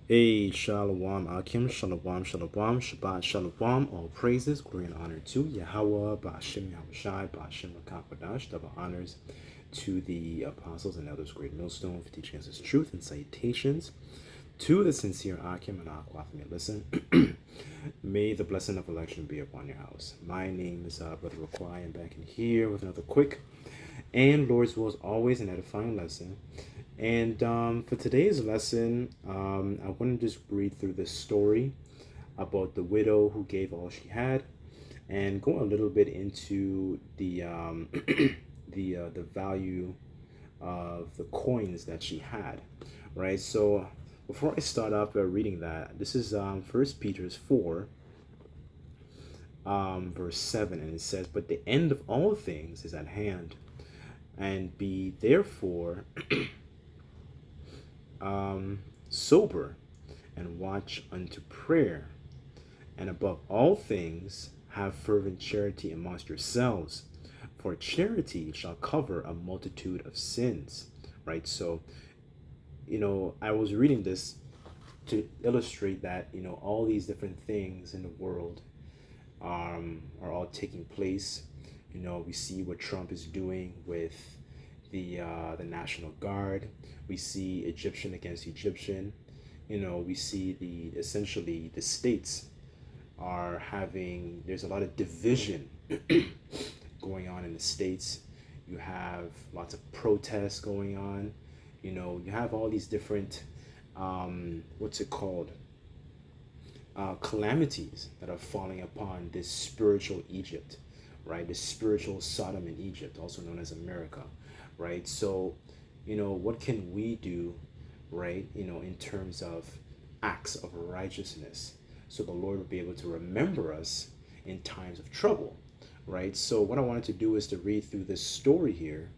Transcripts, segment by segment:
Hey, Shalom, Akim, Shalom, Shalom, Shabbat, Shalom, all praises, glory and honor to Yahweh, Ba'ashem, Yahushai, Ba'ashem, Rakakadash, double honors to the apostles and elders, great millstone, for teaching us his truth, and salutations to the sincere Akim and Aquath may listen. May the blessing of election be upon your house. My name is Brother Raquai, and back in here with another quick and Lord's will is always an edifying lesson. And for today's lesson, I want to just read through this story about the widow who gave all she had, and go a little bit into the the value of the coins that she had, right? So before I start off reading that, this is First Peter's 4, verse 7, and it says, "But the end of all things is at hand, and be therefore sober, and watch unto prayer. And above all things, have fervent charity amongst yourselves, for charity shall cover a multitude of sins." Right? So, I was reading this to illustrate that, all these different things in the world are all taking place. We see what Trump is doing with the National Guard. We see Egyptian against Egyptian. We see essentially the states are having, there's a lot of division going on in the states. You have lots of protests going on. You have all these different what's it called, calamities that are falling upon this spiritual Egypt, right? The spiritual Sodom in Egypt, also known as America, right? So, what can we do, right? In terms of acts of righteousness, so the Lord will be able to remember us in times of trouble, right? So, what I wanted to do is to read through this story here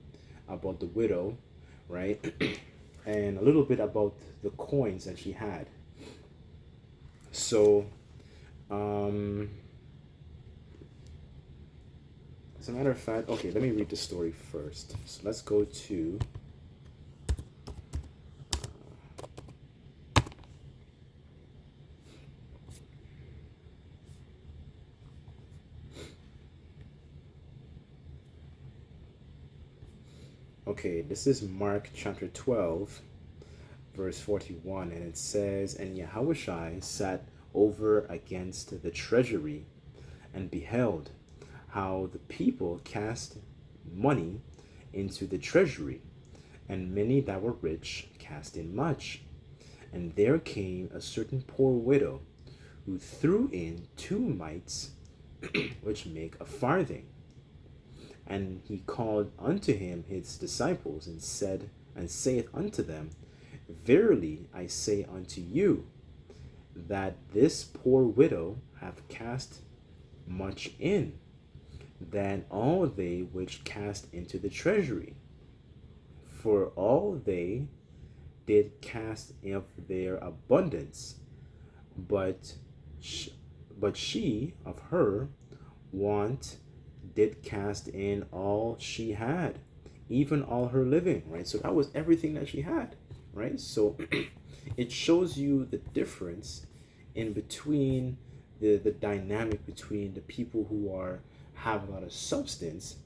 about the widow, right? And a little bit about the coins that she had. So, as a matter of fact, okay, let me read the story first. So let's go to okay, this is Mark chapter 12, verse 41, and it says, "And Yahushai sat over against the treasury, and beheld how the people cast money into the treasury, and many that were rich cast in much. And there came a certain poor widow, who threw in 2 mites, which make a farthing. And he called unto him his disciples, and saith unto them, Verily I say unto you, that this poor widow hath cast much in, than all they which cast into the treasury. For all they did cast of their abundance, but she of her want did cast in all she had, even all her living." Right? So that was everything that she had, right? So it shows you the difference in between the dynamic between the people who have a lot of substance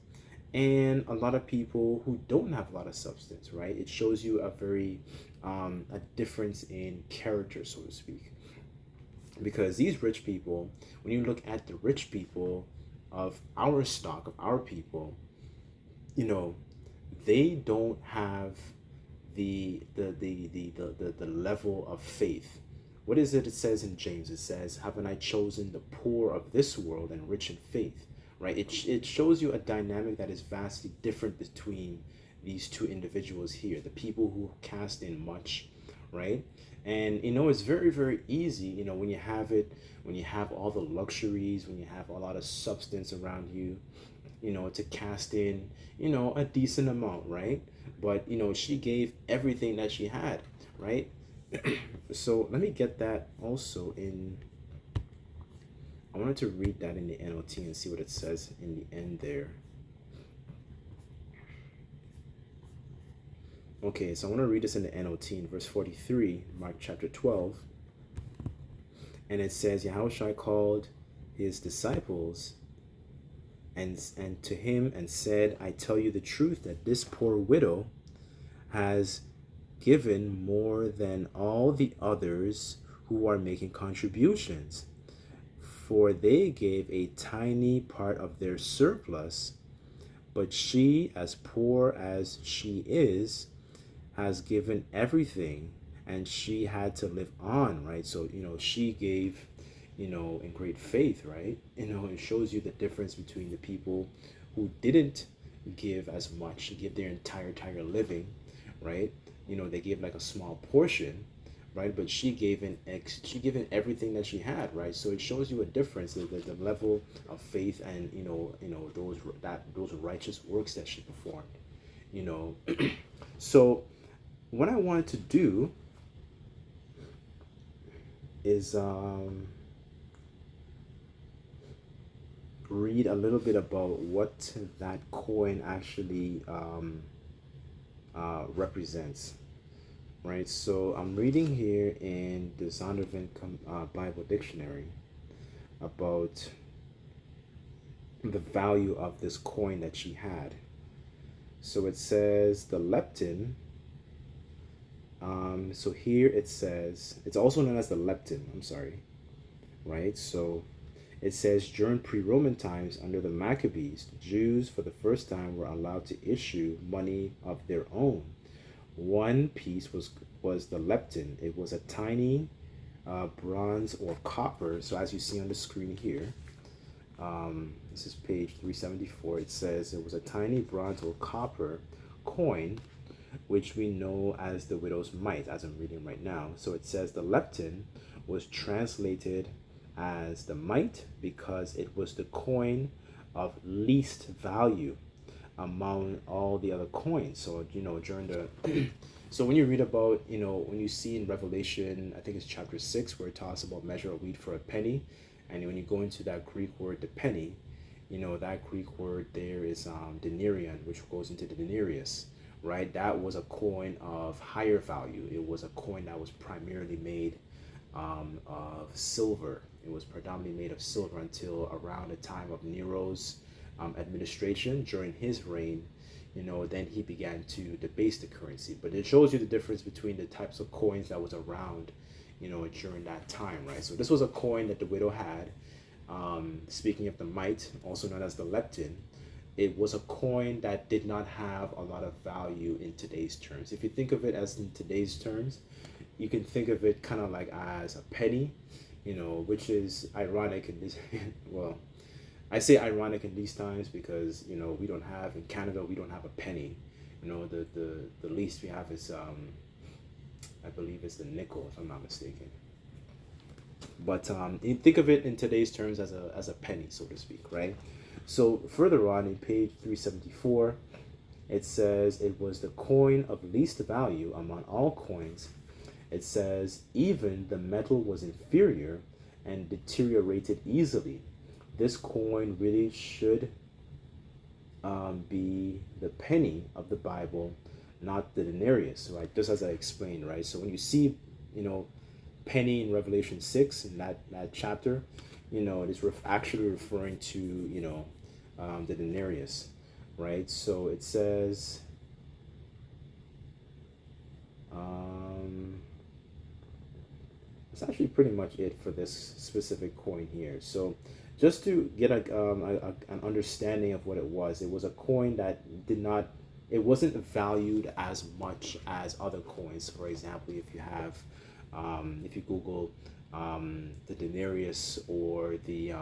and a lot of people who don't have a lot of substance, right? It shows you a very a difference in character, so to speak. Because these rich people, when you look at the rich people of our stock, of our people, they don't have the level of faith. What is it? It says in James, it says, "Haven't I chosen the poor of this world and rich in faith?" Right? It shows you a dynamic that is vastly different between these two individuals here, the people who cast in much, right? And it's very, very easy, when you have all the luxuries, when you have a lot of substance around you, to cast in, a decent amount, right? But, she gave everything that she had, right? So let me get that also I wanted to read that in the NLT and see what it says in the end there. Okay, so I want to read this in the NLT in verse 43, Mark chapter 12. And it says, Yahushua called his disciples and to him and said, I tell you the truth that this poor widow has given more than all the others who are making contributions, for they gave a tiny part of their surplus, but she, as poor as she is, has given everything, and she had to live on, right? So, she gave, in great faith, right? It shows you the difference between the people who didn't give as much, give their entire living, right? They gave like a small portion, right? But she given everything that she had, right? So it shows you a difference, the level of faith and those righteous works that she performed, you know. So what I wanted to do is read a little bit about what that coin actually represents, right? So I'm reading here in the Zondervan Bible Dictionary about the value of this coin that she had. So it says the lepton. So here it says, it's also known as the lepton, I'm sorry, right? So it says during pre-Roman times under the Maccabees, the Jews for the first time were allowed to issue money of their own. One piece was the lepton. It was a tiny bronze or copper. So as you see on the screen here, this is page 374. It says it was a tiny bronze or copper coin, which we know as the widow's mite, as I'm reading right now. So it says the lepton was translated as the mite because it was the coin of least value among all the other coins. So during the so when you read about, when you see in Revelation, I think it's chapter 6, where it talks about measure of wheat for a penny, and when you go into that Greek word, the penny, that Greek word there is denarion, which goes into the denarius, right? That was a coin of higher value. It was a coin that was primarily made of silver. It was predominantly made of silver until around the time of Nero's administration. During his reign, then he began to debase the currency. But it shows you the difference between the types of coins that was around, during that time, right? So this was a coin that the widow had. Speaking of the mite, also known as the lepton, it was a coin that did not have a lot of value in today's terms. If you think of it as in today's terms, you can think of it kind of like as a penny, which is ironic in this. Well, I say ironic in these times because we don't have, in Canada, we don't have a penny. The least we have is I believe it's the nickel, if I'm not mistaken. But you think of it in today's terms as a penny, so to speak, right? So further on in page 374, it says it was the coin of least value among all coins. It says even the metal was inferior and deteriorated easily. This coin really should be the penny of the Bible, not the denarius, right? Just as I explained, right? So when you see, penny in Revelation 6 in that chapter, it is actually referring to, the denarius, right? So it says, that's actually pretty much it for this specific coin here. So just to get an understanding of what it was a coin that it wasn't valued as much as other coins. For example, if you have, if you Google the denarius or the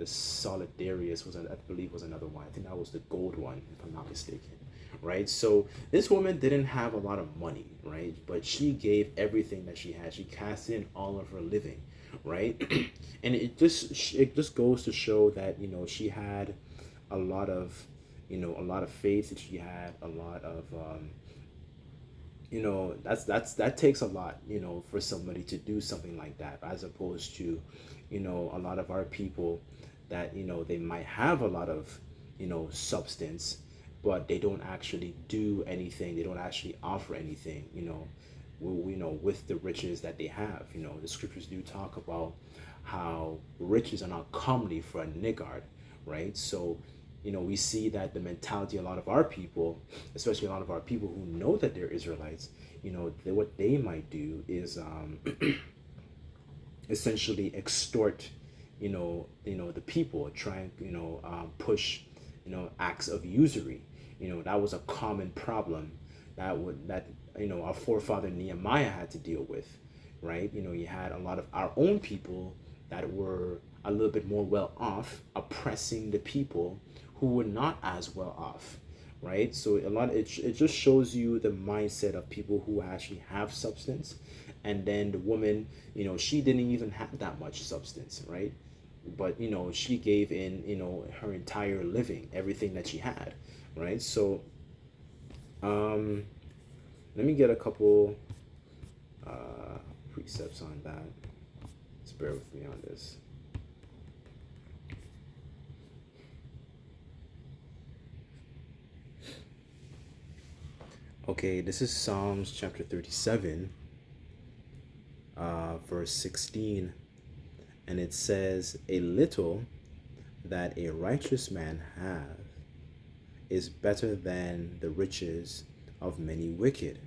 solidarius I believe was another one. I think that was the gold one, if I'm not mistaken. Right? So this woman didn't have a lot of money, right? But she gave everything that she had. She cast in all of her living, right? And it just goes to show that, she had a lot of, a lot of faith, and she had a lot of that takes a lot, for somebody to do something like that, as opposed to, a lot of our people that, they might have a lot of, substance, but they don't actually do anything. They don't actually offer anything, with the riches that they have. The scriptures do talk about how riches are not comely for a niggard, right? So, we see that the mentality a lot of our people, especially a lot of our people who know that they're Israelites, what they might do is essentially extort, the people, try and push, acts of usury. That was a common problem that our forefather Nehemiah had to deal with, right? You had a lot of our own people that were a little bit more well off, oppressing the people who were not as well off, right? So it just shows you the mindset of people who actually have substance. And then the woman, she didn't even have that much substance, right? But she gave in, her entire living, everything that she had, right? So let me get a couple precepts on that. Just bear with me on this. Okay, this is Psalms chapter 37, verse 16. And it says, "A little that a righteous man hath is better than the riches of many wicked.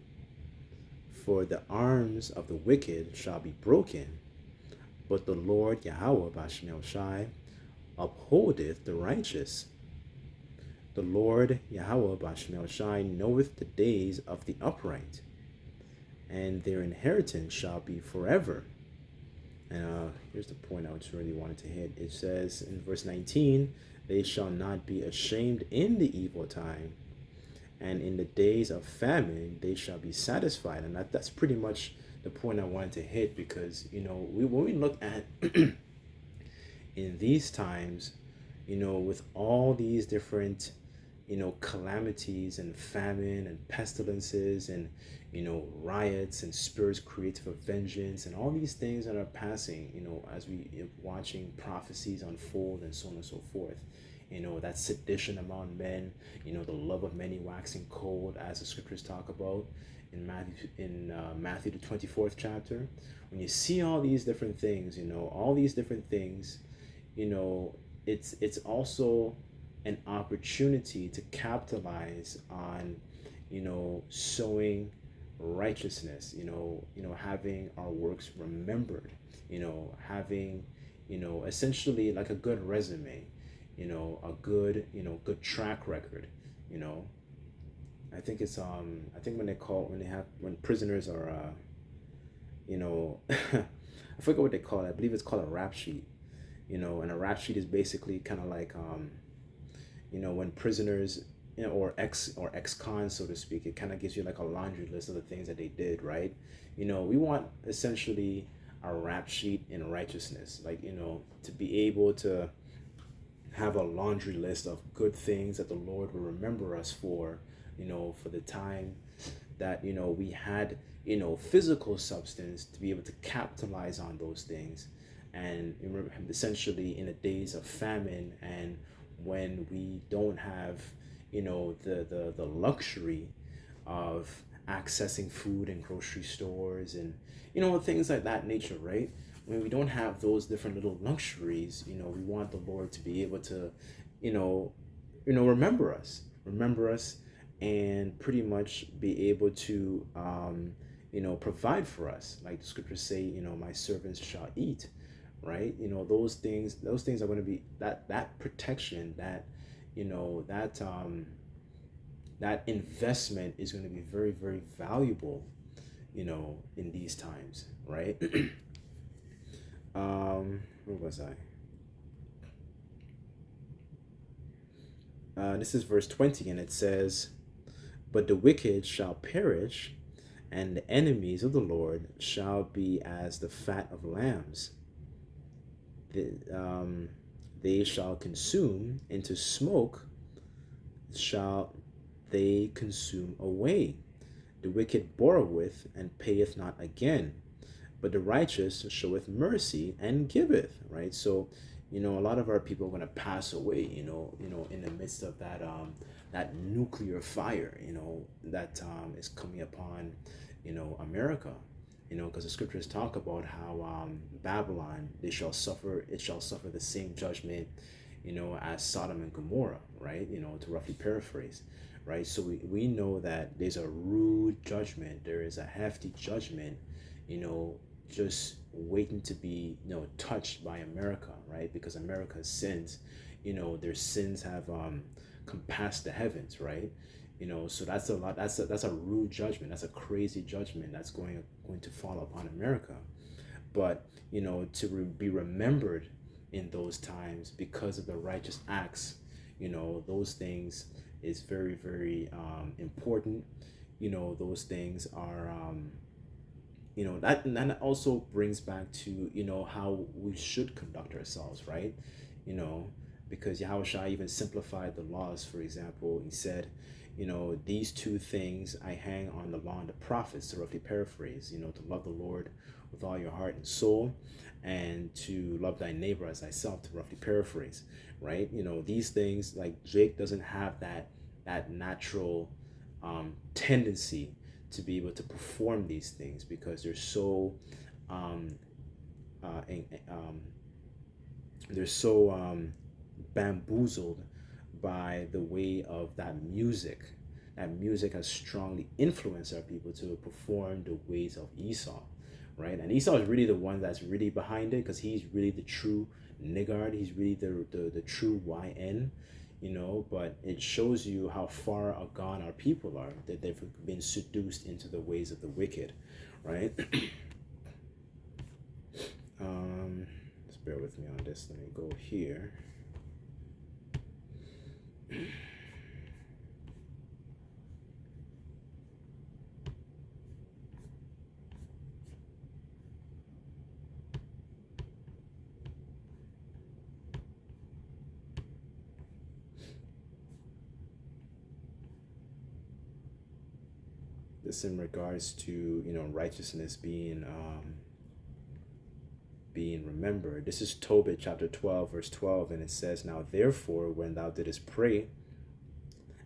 For the arms of the wicked shall be broken, but the Lord Yahweh Bashmel Shai upholdeth the righteous. The Lord Yahweh Bashmel Shai knoweth the days of the upright, and their inheritance shall be forever." And here's the point I just really wanted to hit. It says in verse 19, "They shall not be ashamed in the evil time, and in the days of famine they shall be satisfied." And that's pretty much the point I wanted to hit, because when we look at in these times, with all these different calamities and famine and pestilences and riots and spirits creative of vengeance and all these things that are passing, as we watching prophecies unfold and so on and so forth, that sedition among men, the love of many waxing cold, as the scriptures talk about in Matthew the 24th chapter. When you see all these different things, it's also an opportunity to capitalize on sowing righteousness, having our works remembered, having essentially like a good resume, a good track record. I think it's I think when prisoners are I forget what they call it. I believe it's called a rap sheet. And a rap sheet is basically kind of like when prisoners, or ex-cons, so to speak, it kind of gives you like a laundry list of the things that they did, right? We want essentially a rap sheet in righteousness, like, to be able to have a laundry list of good things that the Lord will remember us for, for the time that, we had, physical substance to be able to capitalize on those things. And essentially in the days of famine, and when we don't have the luxury of accessing food in grocery stores and things like that nature, right? When we don't have those different little luxuries, we want the Lord to be able to remember us and pretty much be able to provide for us, like the scriptures say, my servants shall eat, right? Those things are going to be that protection, that that investment is going to be very, very valuable, in these times, right? Where was I? This is verse 20, and it says, "But the wicked shall perish, and the enemies of the Lord shall be as the fat of lambs. They shall consume, into smoke shall they consume away. The wicked borroweth and payeth not again, but the righteous showeth mercy and giveth," right? So, a lot of our people are going to pass away, in the midst of that nuclear fire, that is coming upon, America, because the scriptures talk about how Babylon, it shall suffer the same judgment, as Sodom and Gomorrah, right? To roughly paraphrase, right? So we know that there's a rude judgment, there is a hefty judgment, you know, just waiting to be, touched by America, right? Because America's sins, their sins have compassed the heavens, right? So that's a lot. That's a rude judgment. That's a crazy judgment that's going to fall upon America. But to be remembered in those times because of the righteous acts, those things is very, very important. Those things are that, and that also brings back to how we should conduct ourselves, right? you know because Yahushua even simplified the laws. For example, he said, these two things I hang on the law and the prophets, to roughly paraphrase, to love the Lord with all your heart and soul, and to love thy neighbor as thyself, to roughly paraphrase, right? These things, like, Jake doesn't have that natural tendency to be able to perform these things because they're so um, uh, um, bamboozled by the way of that music. That music has strongly influenced our people to perform the ways of Esau, right? And Esau is really the one that's really behind it, because he's really the true niggard. He's really the true YN, but it shows you how far gone our people are, that they've been seduced into the ways of the wicked, right? Just bear with me on this. Let me go here. This in regards to righteousness being remembered. This is Tobit chapter 12 verse 12, and it says, now therefore when thou didst pray,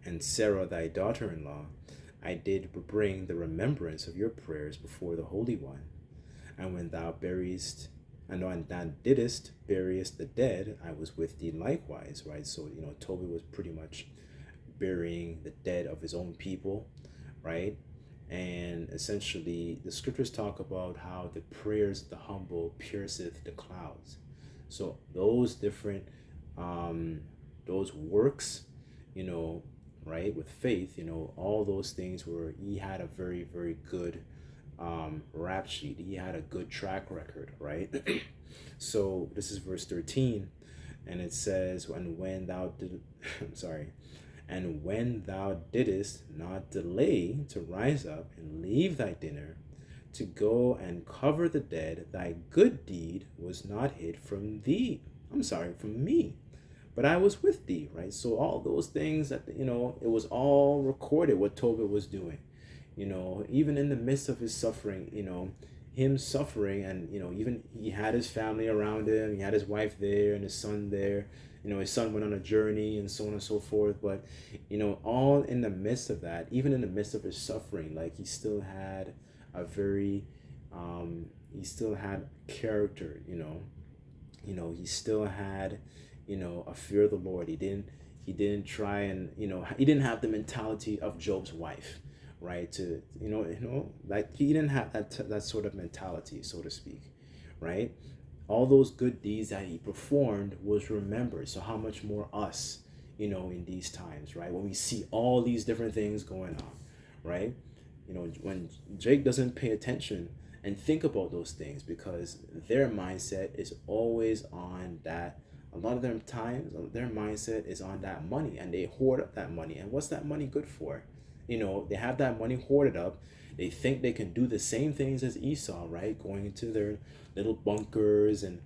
and Sarah thy daughter-in-law, I did bring the remembrance of your prayers before the Holy One. And when thou didst buryest the dead, I was with thee likewise, right? So Tobit was pretty much burying the dead of his own people, right? And essentially the scriptures talk about how the prayers of the humble pierceth the clouds. So those different those works, right, with faith, all those things where he had a very, very good rap sheet. He had a good track record, right? So this is verse 13, and it says, and when thou did I'm sorry, and when thou didst not delay to rise up and leave thy dinner, to go and cover the dead, thy good deed was not hid from thee. From me, but I was with thee, right? So all those things that, it was all recorded what Tobit was doing, even in the midst of his suffering, him suffering, and, even he had his family around him, he had his wife there and his son there. His son went on a journey and so on and so forth. But, all in the midst of that, even in the midst of his suffering, like, he still had a very, he still had character, he still had, a fear of the Lord. He didn't try and, he didn't have the mentality of Job's wife, right? To, like, he didn't have that sort of mentality, so to speak, right? All those good deeds that he performed was remembered. So how much more us, in these times, right? When we see all these different things going on, right? When Jake doesn't pay attention and think about those things, because their mindset is always on that. A lot of them times, their mindset is on that money, and they hoard up that money. And what's that money good for? They have that money hoarded up. They think they can do the same things as Esau, right? Going into their little bunkers and,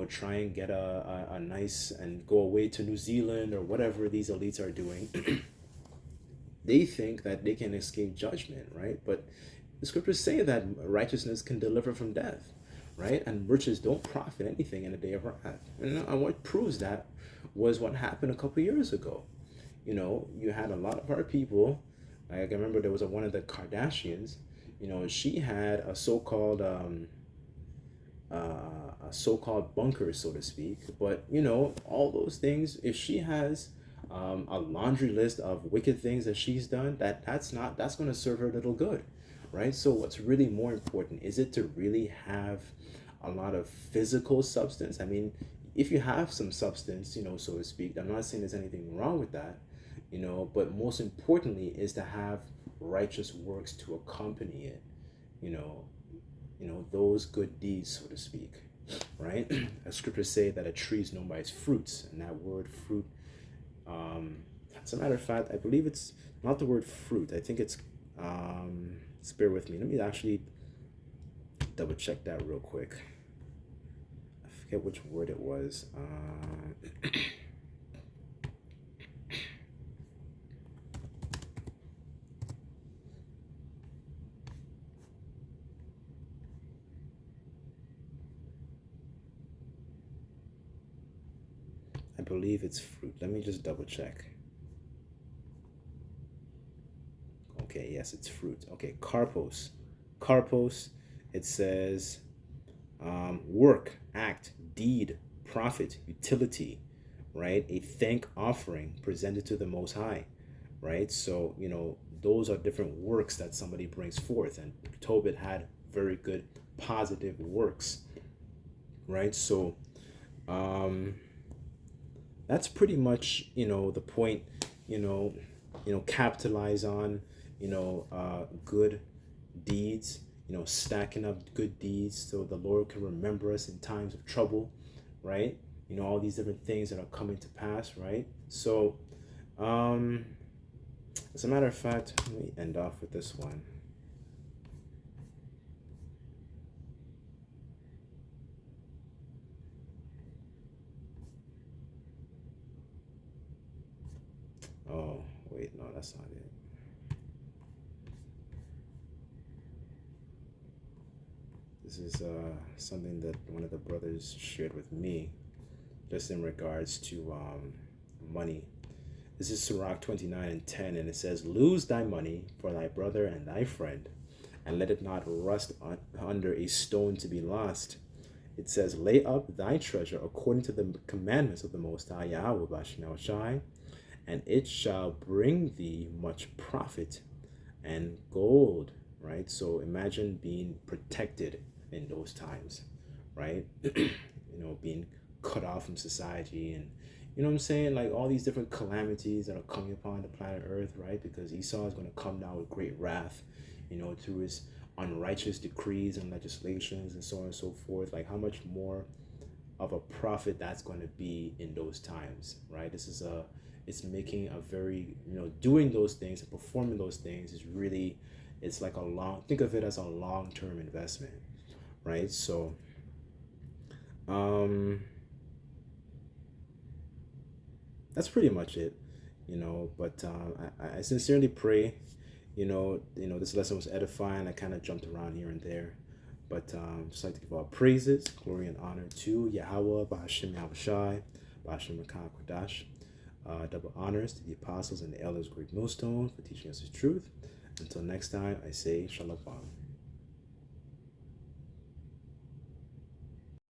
try and get a nice, and go away to New Zealand or whatever these elites are doing. They think that they can escape judgment, right? But the scriptures say that righteousness can deliver from death, right? And riches don't profit anything in the day of wrath. And what proves that was what happened a couple years ago. You had a lot of our people. Like, I remember there was one of the Kardashians, she had a so-called bunker, so to speak. But all those things, if she has a laundry list of wicked things that she's done, that's going to serve her little good, right? So what's really more important, is it to really have a lot of physical substance? I mean, if you have some substance, so to speak, I'm not saying there's anything wrong with that, but most importantly is to have righteous works to accompany it, you know, those good deeds, so to speak, right? As scriptures say that a tree is known by its fruits, and that word fruit, as a matter of fact, I believe it's not the word fruit. I think it's, bear with me. Let me actually double check that real quick. I forget which word it was. I believe it's fruit. Let me just double check. Okay, yes, it's fruit. Okay, karpos. Karpos, it says work, act, deed, profit, utility, right? A thank offering presented to the Most High, right? So, those are different works that somebody brings forth. And Tobit had very good positive works, right? So, that's pretty much, the point, capitalize on, good deeds, stacking up good deeds so the Lord can remember us in times of trouble, right? All these different things that are coming to pass, right? So, as a matter of fact, let me end off with this one. Oh, wait, no, that's not it. This is something that one of the brothers shared with me, just in regards to money. This is Sirach 29:10, and it says, "Lose thy money for thy brother and thy friend, and let it not rust under a stone to be lost." It says, "Lay up thy treasure according to the commandments of the Most High Yahweh Bashem Shai, and it shall bring thee much profit and gold." Right? So imagine being protected in those times, right? Being cut off from society, and what I'm saying, like all these different calamities that are coming upon the planet Earth, right? Because Esau is going to come down with great wrath, through his unrighteous decrees and legislations and so on and so forth. Like how much more of a profit that's going to be in those times, right? It's making a very, doing those things and performing those things is really, it's like think of it as a long-term investment, right? So, that's pretty much it, but I sincerely pray, this lesson was edifying. I kind of jumped around here and there, but just like to give all praises, glory, and honor to Yahweh, Ba'ashem Yahushai, Ba'ashem Rakah Kodash. Double honors to the apostles and the elders, great millstone, for teaching us the truth. Until next time, I say Shalom.